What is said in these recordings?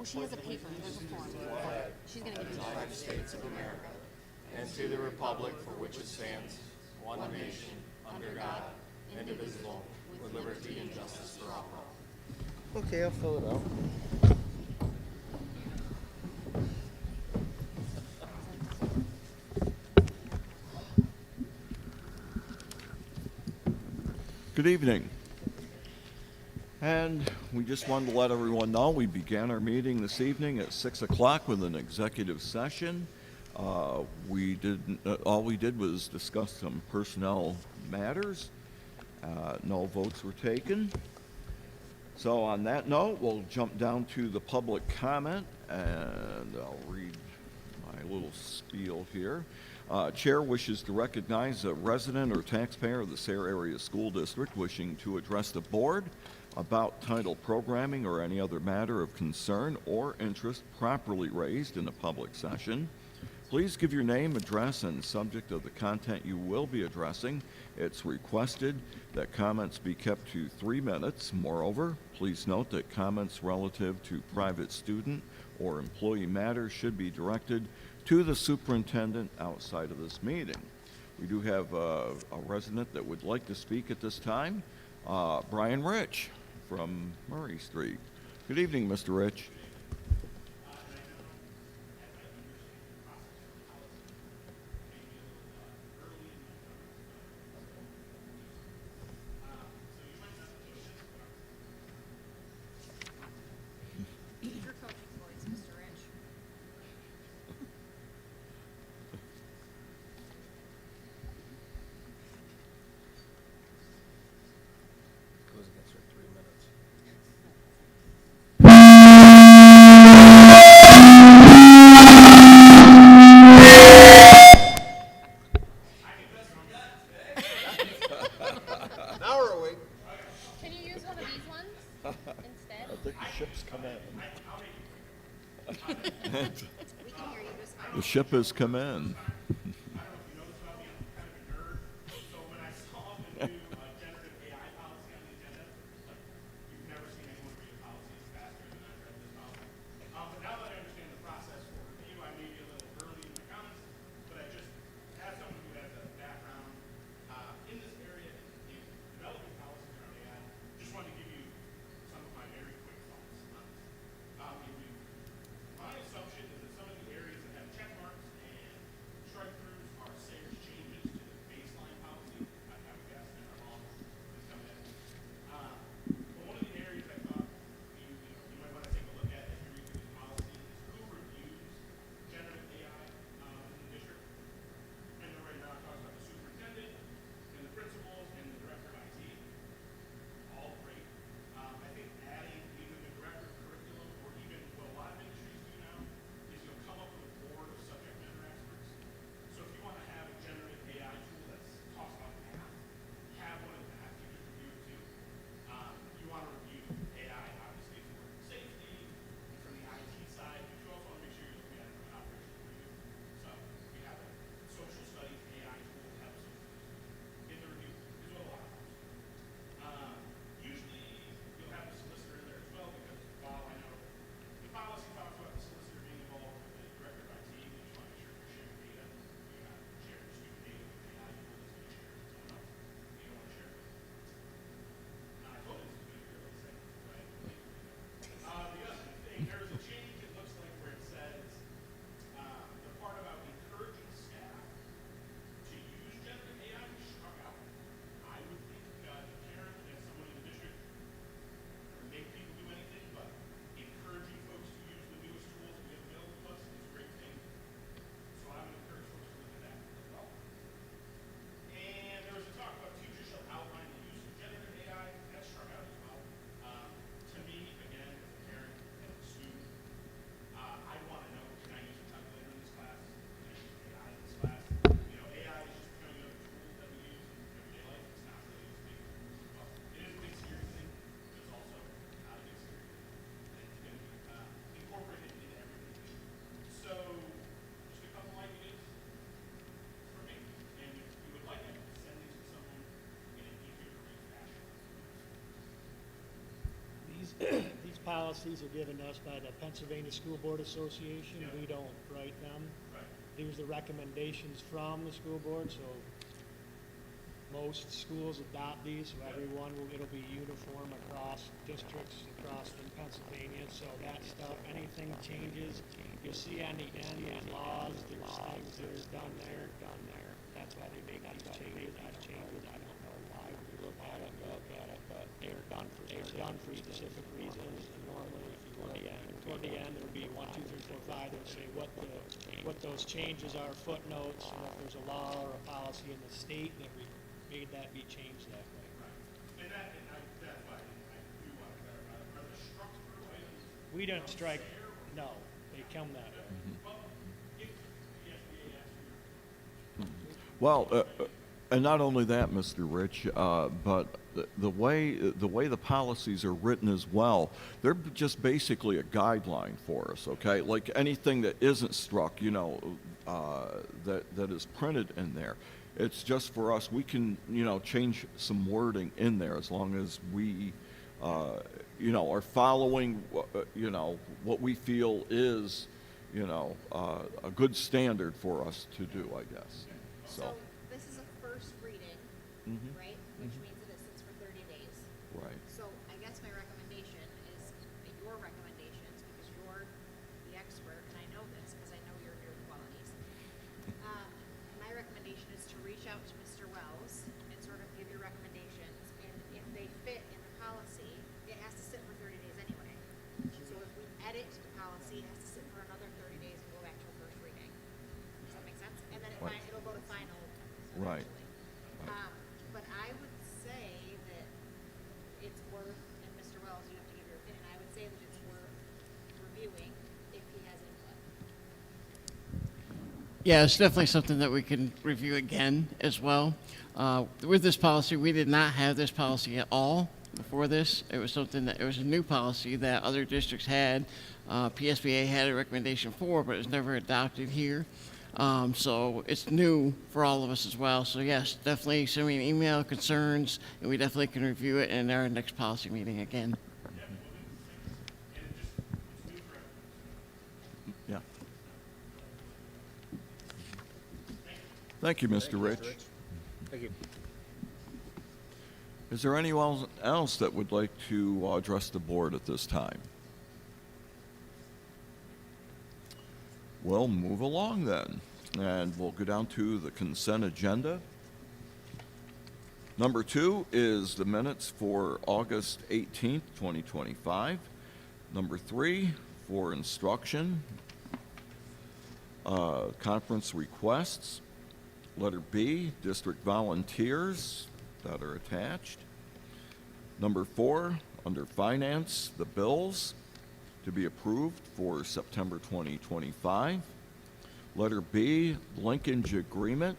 she has a paper. There's a form. She's going to give you the United States of America, and to the republic for which it stands, one nation, under God, indivisible, with liberty and justice for all. Okay, I'll fill it out. Good evening. And we just wanted to let everyone know we began our meeting this evening at 6 o'clock with an executive session. All we did was discuss some personnel matters. No votes were taken. So on that note, we'll jump down to the public comment, and I'll read my little spiel here. Chair wishes to recognize a resident or taxpayer of the Sayre Area School District wishing to address the board about title programming or any other matter of concern or interest properly raised in a public session. Please give your name, address, and subject of the content you will be addressing. It's requested that comments be kept to 3 minutes. Moreover, please note that comments relative to private student or employee matters should be directed to the superintendent outside of this meeting. We do have a resident that would like to speak at this time, Brian Rich from Murray Street. Good evening, Mr. Rich. your coaching voice, Mr. Rich. Goes against her 3 minutes. Now we're awake. Can you use one of these ones instead? I think the ship's come in. We can hear you just fine. The ship has come in. So when I saw the new generative AI policy on the agenda, like, you've never seen anyone read a policy as faster than I read this policy. But now that I understand the process for review, I may be a little early in my comments, but I just, as someone who has a background in this area in developing policies around AI, just wanted to give you some of my very quick thoughts on this. Review. My assumption is that some of the areas that have check marks and strike-throughs are Sayre's changes to the baseline policy. I would guess that are all that's come in. But one of the areas I thought you might want to take a look at as you read through this policy is who reviews generative AI in the district. I know right now it talks about the superintendent and the principals and the director of IT. All great. I think adding either the director of curriculum or even what a lot of industries do now is you'll come up with a board of subject matter experts. So if you want to have a generative AI tool that talks about math, have one of the math teachers review it too. You want to review AI, obviously, for safety and from the IT side, but you also want to make sure you're looking at it from an operations point of view. So we have a social studies AI tool that helps us in the review, is what a lot of folks do. Usually you'll have the solicitor in there as well, because while I know the policy talks about the solicitor being involved with the director of IT, you just want to make sure you're sharing data. You're not sharing student data with the AI tool that's going to share it with someone else. You don't want to share it. I told you this was going to be really safe, right? The other thing, there is a change, it looks like, where it says the part about encouraging staff to use generative AI is struck out. I would think Karen, as someone in the district, or make people do anything, but encouraging folks to use the newest tools that we have available to us is a great thing. So I would encourage folks to look at that as well. And there was a talk about teachers shall outline the use of generative AI. That struck out as well. To me, again, as a parent, as a student, policies are given us by the Pennsylvania School Board Association. We don't write them. These are the recommendations from the school board, so most schools adopt these, so everyone will, it'll be uniform across districts, across in Pennsylvania, so that stuff, anything changes, you'll see on the end, there's laws, there's things that are done there. That's why they make these changes, I don't know why we look at it, but they're done for specific reasons, and normally, if you toward the end, there'll be 1, 2, 3, 4, 5, they'll say what those changes are, footnotes, and if there's a law or a policy in the state that we made that be changed that way. And that's why I do want to clarify. Are the struck-through items? We don't strike, no, they come that way. Well, if the SBA asks you. Well, and not only that, Mr. Rich, but the way the policies are written as well, they're just basically a guideline for us, okay? Like anything that isn't struck, you know, that is printed in there. It's just for us, we can, you know, change some wording in there as long as we, you know, are following, you know, what we feel is, you know, a good standard for us to do, I guess. So this is a first reading, right? Which means that it sits for 30 days. Right. So I guess my recommendation is, your recommendations, because you're the expert, and I know this because I know your qualities. My recommendation is to reach out to Mr. Wells and sort of give your recommendations, and if they fit in the policy, it has to sit for 30 days anyway. So if we edit the policy, it has to sit for another 30 days and go back to a first reading. Does that make sense? And then Right. it'll go to final Right. eventually. But I would say that it's worth, and Mr. Wells, you have to give your opinion, I would say that it's worth reviewing if he has input. Yeah, it's definitely something that we can review again as well. With this policy, we did not have this policy at all before this. It was something that, it was a new policy that other districts had. PSBA had a recommendation for, but it was never adopted here. So it's new for all of us as well. So yes, definitely send me an email, concerns, and we definitely can review it in our next policy meeting again. Yeah. Thank you, Mr. Rich. Thank you. Is there anyone else that would like to address the board at this time? We'll move along then, and we'll go down to the consent agenda. Number 2 is the minutes for August 18th, 2025. Number 3 for instruction, conference requests. Letter B, district volunteers that are attached. Number 4, under finance, the bills to be approved for September 2025. Letter B, linkage agreement.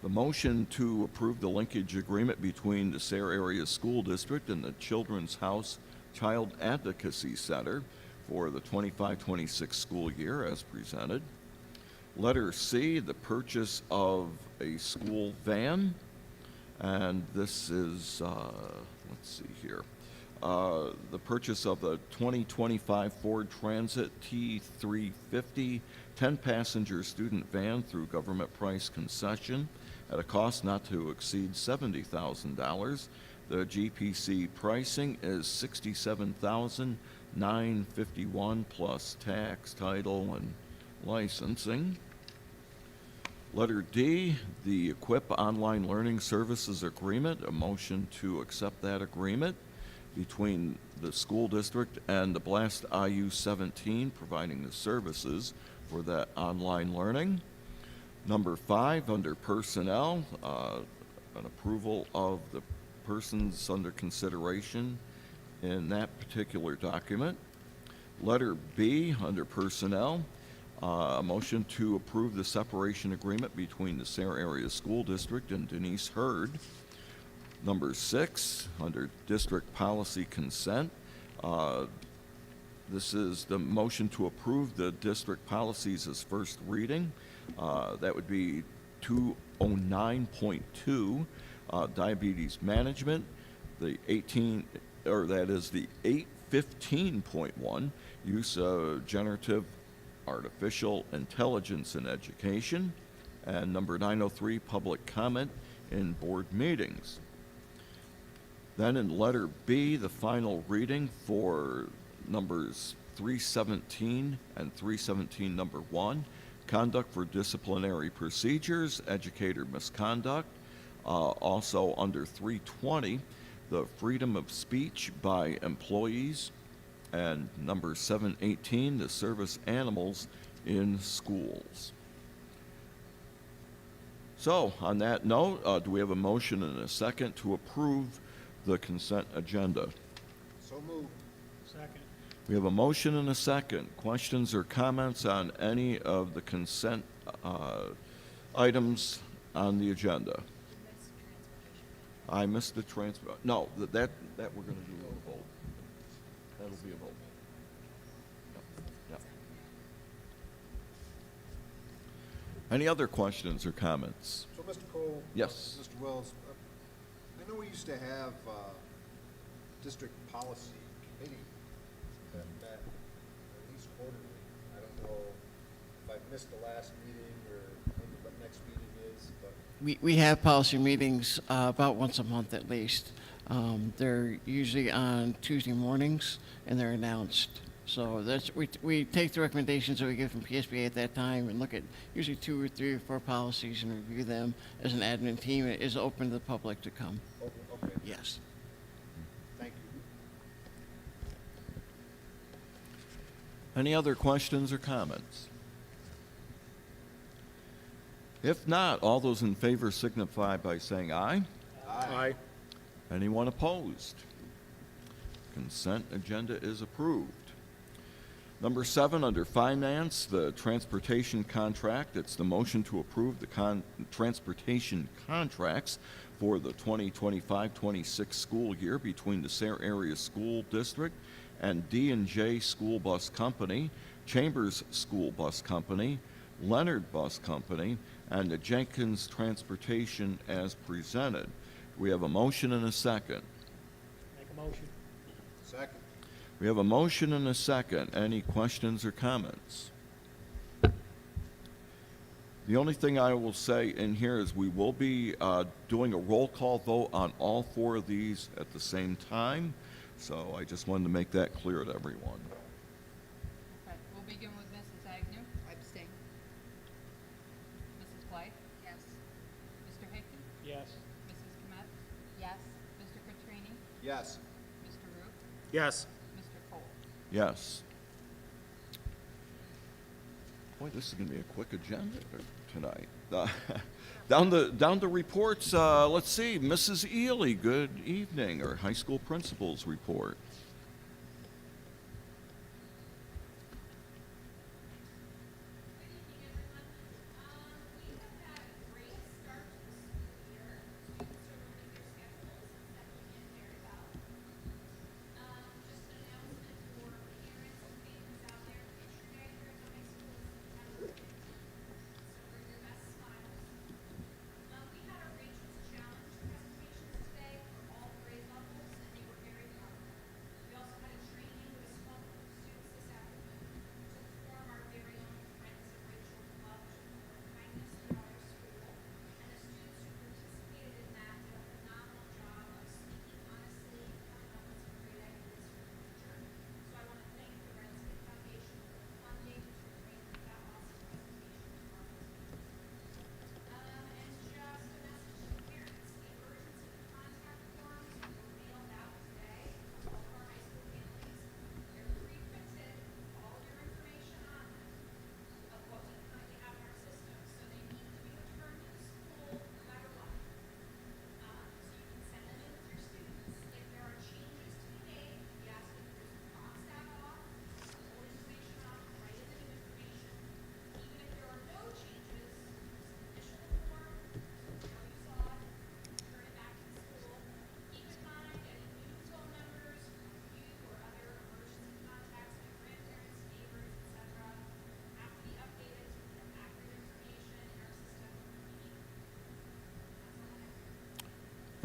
The motion to approve the linkage agreement between the Sayre Area School District and the Children's House Child Advocacy Center for the 25-26 school year as presented. Letter C, the purchase of a school van. And this is, let's see here, the purchase of the 2025 Ford Transit T350 10-passenger student van through government price concession at a cost not to exceed $70,000. The GPC pricing is $67,951 plus tax, title, and licensing. Letter D, the Equip Online Learning Services Agreement, a motion to accept that agreement between the school district and the Blast IU-17, providing the services for that online learning. Number 5, under personnel, an approval of the persons under consideration in that particular document. Letter B, under personnel, a motion to approve the separation agreement between the Sayre Area School District and Denise Hurd. Number 6, under district policy consent, this is the motion to approve the district policies as first reading. That would be 209.2, diabetes management, the 850 15.1, use of generative artificial intelligence in education. And number 903, public comment in board meetings. Then in letter B, the final reading for numbers 317 and 317 number 1, conduct for disciplinary procedures, educator misconduct. Also under 320, the freedom of speech by employees. And number 718, the service animals in schools. So on that note, do we have a motion and a second to approve the consent agenda? So moved. Second. We have a motion and a second. Questions or comments on any of the consent items on the agenda? I missed the transfer. No, that we're going to do a vote. That'll be a vote. Yep. Any other questions or comments? So, Mr. Cole? Yes. Mr. Wells, I know we used to have district policy committee that met at least quarterly. I don't know if I missed the last meeting or when the next meeting is, but We have policy meetings about once a month at least. They're usually on Tuesday mornings, and they're announced. So we take the recommendations that we get from PSBA at that time and look at usually 2 or 3 or 4 policies and review them as an admin team. It is open to the public to come. okay, Yes. thank you. Any other questions or comments? If not, all those in favor signify by saying aye. Aye. Anyone opposed? Consent agenda is approved. Number 7, under finance, the transportation contract. It's the motion to approve the transportation contracts for the 2025-26 school year between the Sayre Area School District and D&J School Bus Company, Chambers School Bus Company, Leonard Bus Company, and the Jenkins Transportation as presented. We have a motion and a second. Make a motion. Second. We have a motion and a second. Any questions or comments? The only thing I will say in here is we will be doing a roll call vote on all 4 of these at the same time. So I just wanted to make that clear to everyone. Okay, we'll begin with Mrs. Agnew. Abstain. Mrs. Blythe? Yes. Mr. Hickey? Yes. Mrs. Kmet? Yes. Mr. Petrini? Yes. Mr. Root? Yes. Mr. Cole? Yes. Boy, this is going to be a quick agenda tonight. Down to reports. Let's see, Mrs. Ely, good evening, or high school principal's report. Good evening, everyone. We have had a great start to the school year. Students are learning their schedules and settling in very well. Just an announcement for parents and families out there, picture day here at the high school is September 15th. So bring your best smiles. We had our Rachel's Challenge presentations today for all grade levels, and they were very powerful.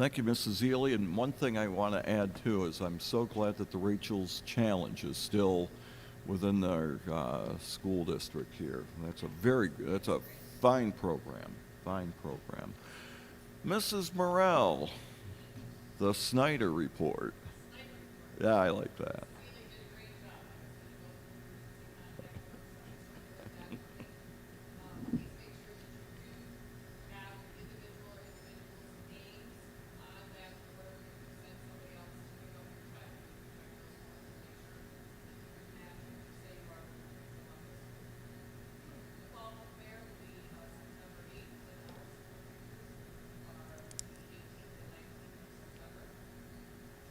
Thank you, Mrs. Ely. And one thing I want to add too is I'm so glad that the Rachel's Challenge is still within our school district here. That's a fine program, fine program. Mrs. Morrell, the Snyder Report. Yeah, I like that.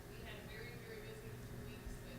We had very, very busy 2 weeks this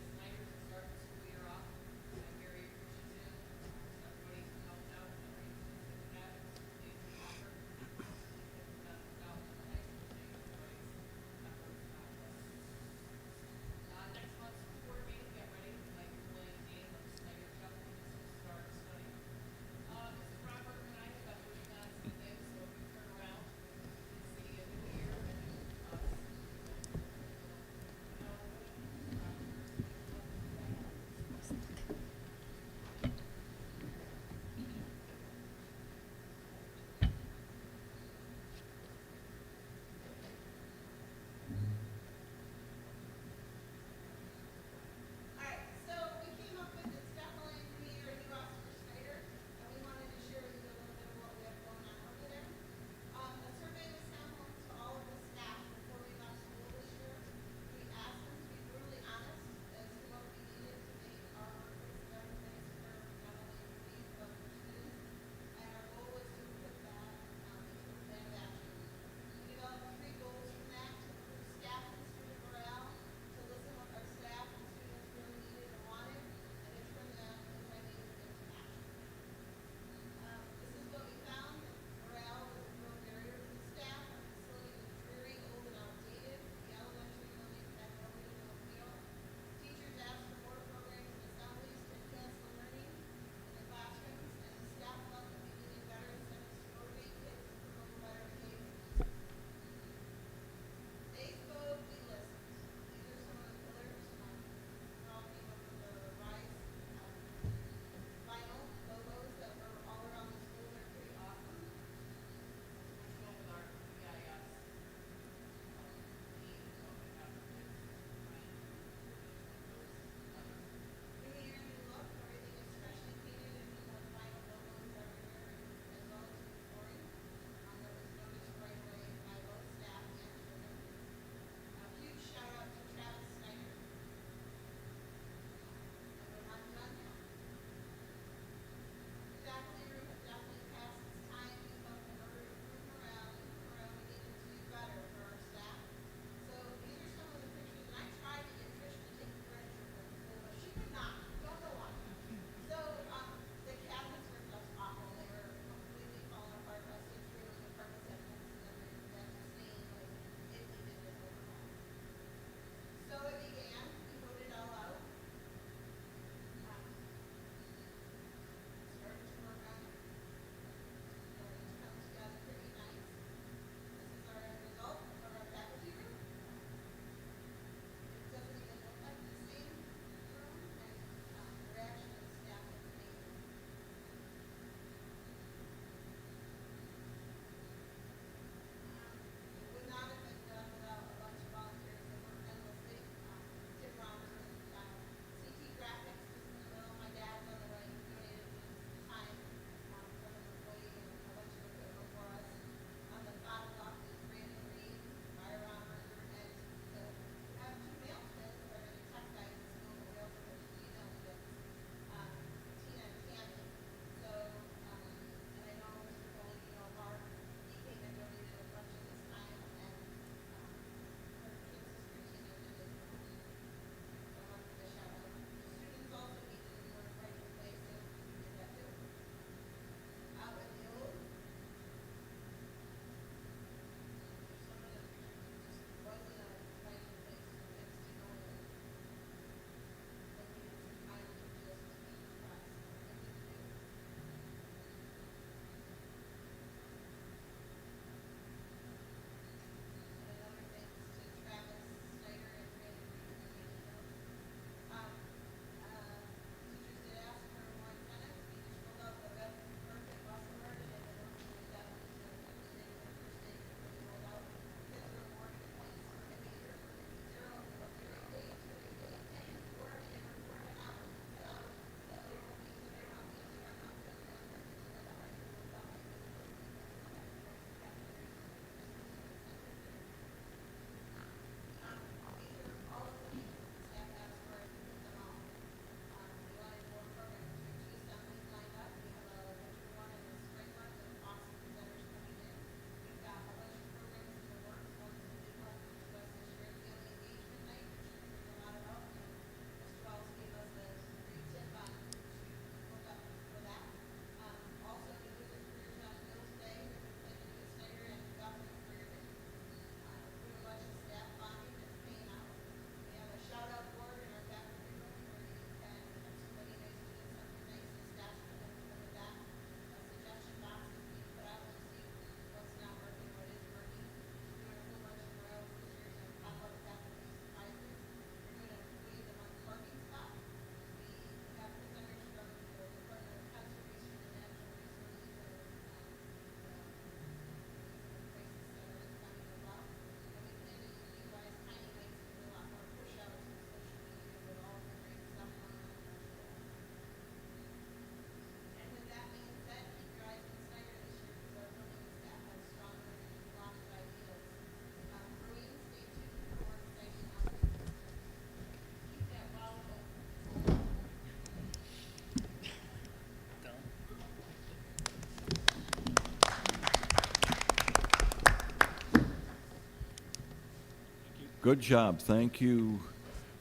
Good job. Thank you,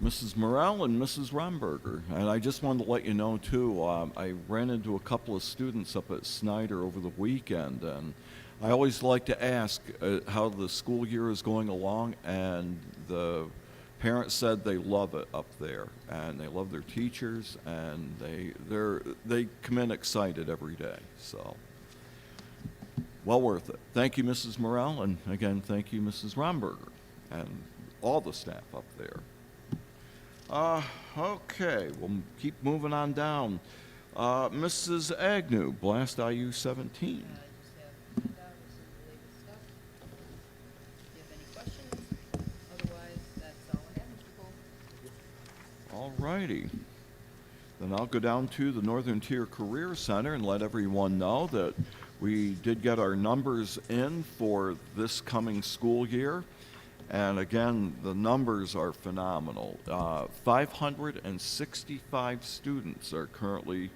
Mrs. Morel and Mrs. Romberger. And I just wanted to let you know, too, I ran into a couple of students up at Snyder over the weekend, and I always like to ask how the school year is going along, and the parents said they love it up there, and they love their teachers, and they come in excited every day. So, well worth it. Thank you, Mrs. Morel, and again, thank you, Mrs. Romberger, and all the staff up there. Okay, we'll keep moving on down. Mrs. Agnew, Blast IU 17. I just have handout with some related stuff. If you have any questions, otherwise, that's all I have, Mr. Cole. All righty. Then I'll go down to the Northern Tier Career Center and let everyone know that we did get our numbers in for this coming school year. And again, the numbers are phenomenal. 565 students are currently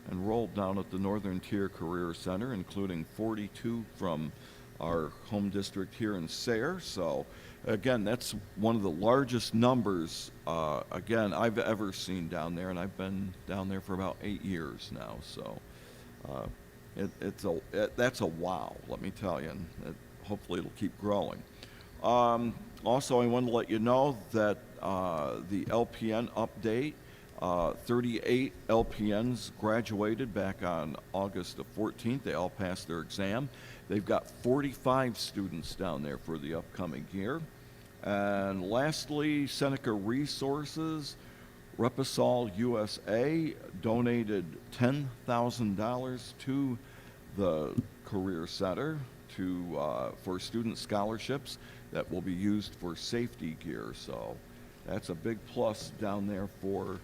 enrolled down at the Northern Tier Career Center, including 42 from our home district here in Sayre. So again, that's one of the largest numbers, again, I've ever seen down there, and I've been down there for about 8 years now. So that's a wow, let me tell you, and hopefully it'll keep growing. Also, I want to let you know that the LPN update, 38 LPNs graduated back on August the 14th. They all passed their exam. They've got 45 students down there for the upcoming year. And lastly, Seneca Resources, Repasol USA donated $10,000 to the Career Center for student scholarships that will be used for safety gear. So that's a big plus down there for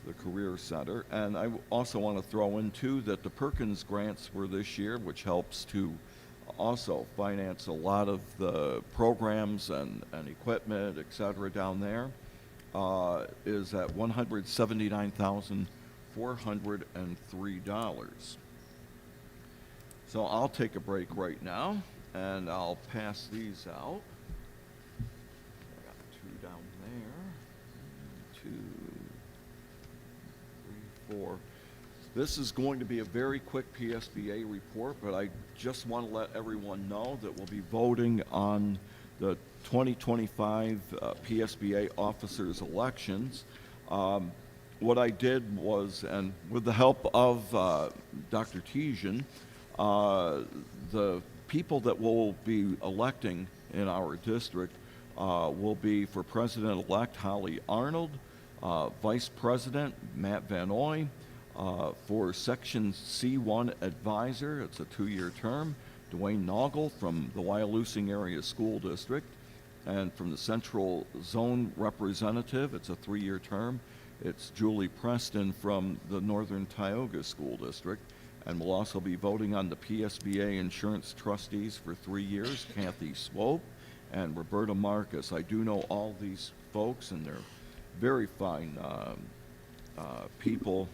the Career Center. And I also want to throw in too that the Perkins grants for this year, which helps to also finance a lot of the programs and equipment, et cetera, down there, is at $179,403. So I'll take a break right now, and I'll pass these out. I got 2 down there. 2, 3, 4. This is going to be a very quick PSBA report, but I just want to let everyone know that we'll be voting on the 2025 PSBA officers elections. What I did was, and with the help of Dr. Tejan, the people that will be electing in our district will be for President-elect Holly Arnold, Vice President Matt Van Oy, for Section C1 Advisor, it's a 2-year term, Dwayne Noggle from the Wyalusing Area School District, and from the Central Zone Representative, it's a 3-year term, it's Julie Preston from the Northern Tioga School District. And we'll also be voting on the PSBA Insurance Trustees for 3 years, Kathy Swope and Roberta Marcus. I do know all these folks, and they're very fine people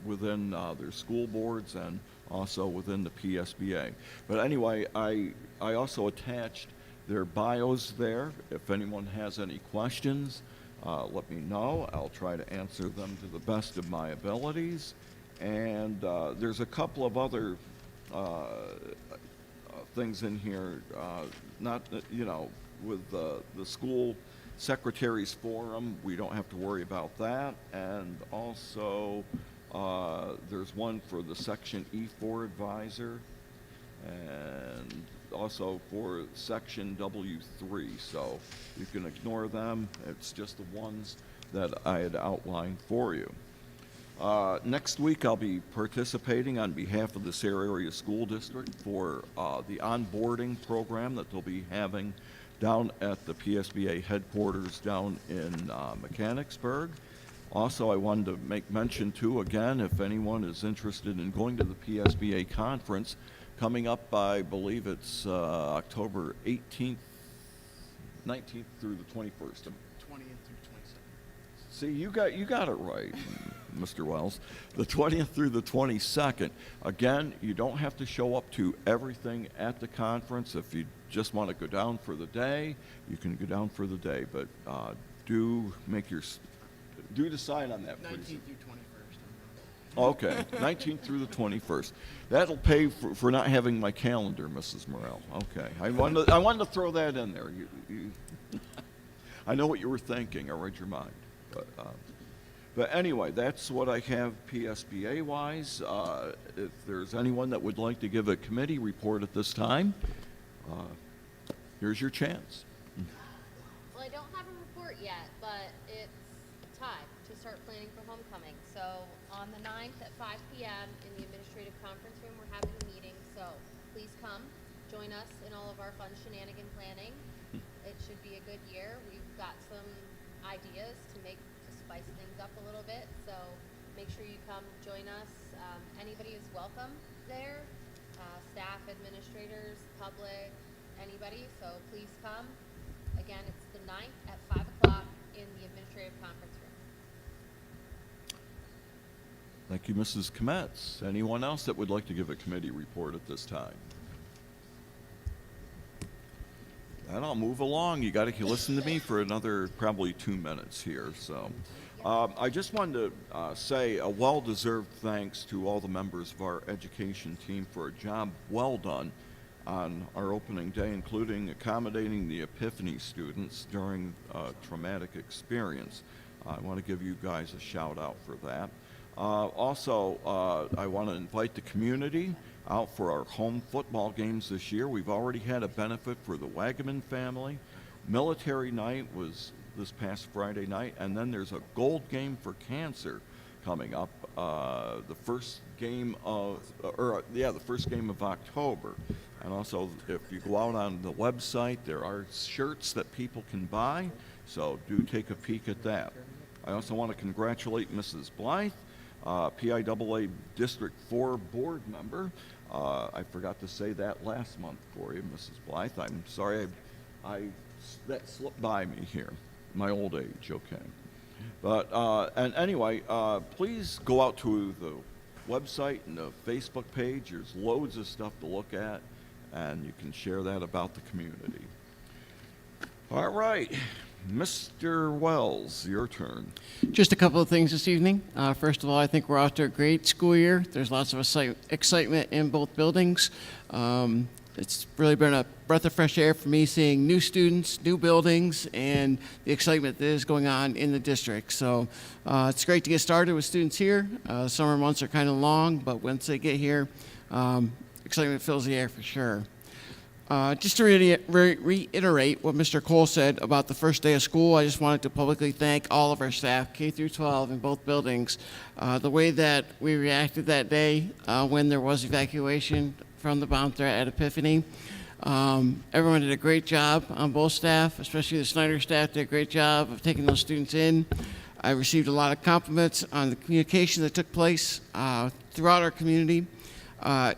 within their school boards and also within the PSBA. But anyway, I also attached their bios there. If anyone has any questions, let me know. I'll try to answer them to the best of my abilities. And there's a couple of other things in here, not, with the school secretaries forum, we don't have to worry about that. And also, there's one for the Section E4 advisor, and also for Section W3. So you can ignore them. It's just the ones that I had outlined for you. Next week, I'll be participating on behalf of the Sayre Area School District for the onboarding program that they'll be having down at the PSBA headquarters down in Mechanicsburg. Also, I wanted to make mention, too, again, if anyone is interested in going to the PSBA conference, coming up, I believe it's October 18th, 19th through the 21st. 20th through 22nd. See, you got it right, Mr. Wells. The 20th through the 22nd. Again, you don't have to show up to everything at the conference. If you just want to go down for the day, you can go down for the day, but do decide on that, please. 19th through 21st. Okay, 19th through the 21st. That'll pay for not having my calendar, Mrs. Morel. Okay, I wanted to throw that in there. I know what you were thinking. I read your mind. But anyway, that's what I have PSBA-wise. If there's anyone that would like to give a committee report at this time, here's your chance. Well, I don't have a report yet, but it's time to start planning for homecoming. So on the 9th at 5 p.m. in the administrative conference room, we're having a meeting. So please come, join us in all of our fun shenanigan planning. It should be a good year. We've got some ideas to spice things up a little bit. So make sure you come join us. Anybody is welcome there. Staff, administrators, public, anybody. So please come. Again, it's the 9th at 5 o'clock in the administrative conference room. Thank you, Mrs. Kometz. Anyone else that would like to give a committee report at this time? And I'll move along. You got to listen to me for another probably 2 minutes here. So I just wanted to say a well-deserved thanks to all the members of our education team for a job well done on our opening day, including accommodating the Epiphany students during a traumatic experience. I want to give you guys a shout out for that. Also, I want to invite the community out for our home football games this year. We've already had a benefit for the Wagaman family. Military night was this past Friday night, and then there's a gold game for cancer coming up. The first game of October. And also, if you go out on the website, there are shirts that people can buy, so do take a peek at that. I also want to congratulate Mrs. Blythe, PIAA District 4 board member. I forgot to say that last month for you, Mrs. Blythe. I'm sorry, that slipped by me here, my old age, okay. But, and anyway, please go out to the website and the Facebook page. There's loads of stuff to look at, and you can share that about the community. All right, Mr. Wells, your turn. Just a couple of things this evening. First of all, I think we're off to a great school year. There's lots of excitement in both buildings. It's really been a breath of fresh air for me seeing new students, new buildings, and the excitement that is going on in the district. So it's great to get started with students here. Summer months are kind of long, but once they get here, excitement fills the air for sure. Just to reiterate what Mr. Cole said about the first day of school, I just wanted to publicly thank all of our staff, K through 12 in both buildings. The way that we reacted that day when there was evacuation from the bomb threat at Epiphany, everyone did a great job on both staff, especially the Snyder staff did a great job of taking those students in. I received a lot of compliments on the communication that took place throughout our community.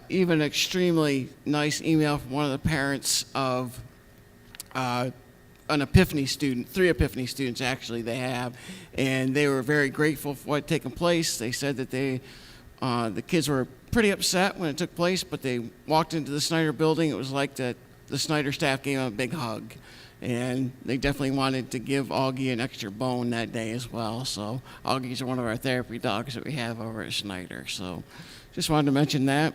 Even an extremely nice email from one of the parents of an Epiphany student, 3 Epiphany students actually they have, and they were very grateful for what had taken place. They said that the kids were pretty upset when it took place, but they walked into the Snyder building. It was like the Snyder staff gave them a big hug, and they definitely wanted to give Augie an extra bone that day as well. So Augie's one of our therapy dogs that we have over at Snyder. So just wanted to mention that.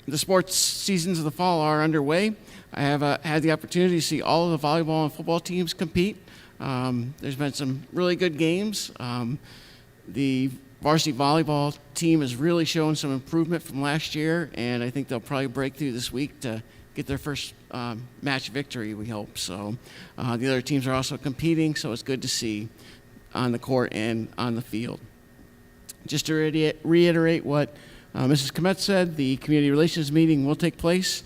The sports seasons of the fall are underway. I have had the opportunity to see all of the volleyball and football teams compete. There's been some really good games. The varsity volleyball team has really shown some improvement from last year, and I think they'll probably break through this week to get their first match victory, we hope. So the other teams are also competing, so it's good to see on the court and on the field. Just to reiterate what Mrs. Kometz said, the community relations meeting will take place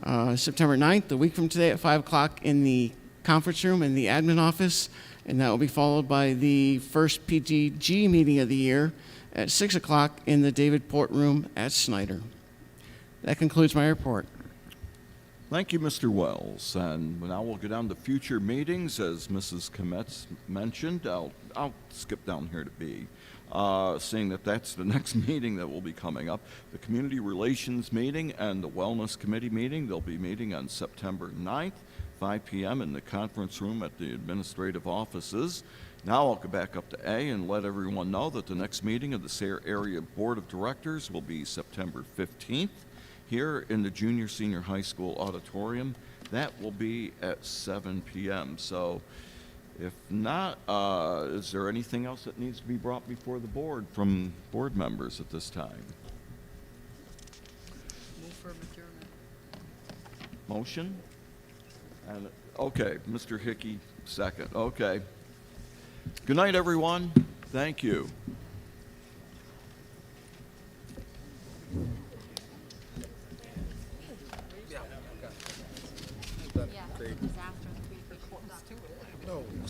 September 9th, a week from today at 5 o'clock in the conference room in the admin office, and that will be followed by the first PTG meeting of the year at 6 o'clock in the David Port room at Snyder. That concludes my report. Thank you, Mr. Wells. And now we'll go down to future meetings. As Mrs. Kometz mentioned, I'll skip down here to B. seeing that that's the next meeting that will be coming up. The Community Relations meeting and the Wellness Committee meeting, they'll be meeting on September 9th, 5 p.m. in the conference room at the administrative offices. Now I'll go back up to A and let everyone know that the next meeting of the Sayre Area Board of Directors will be September 15th here in the Junior Senior High School auditorium. That will be at 7 p.m. So if not, is there anything else that needs to be brought before the board from board members at this time? Move for adjournment. Motion? And, okay, Mr. Hickey, second. Okay. Good night, everyone. Thank you.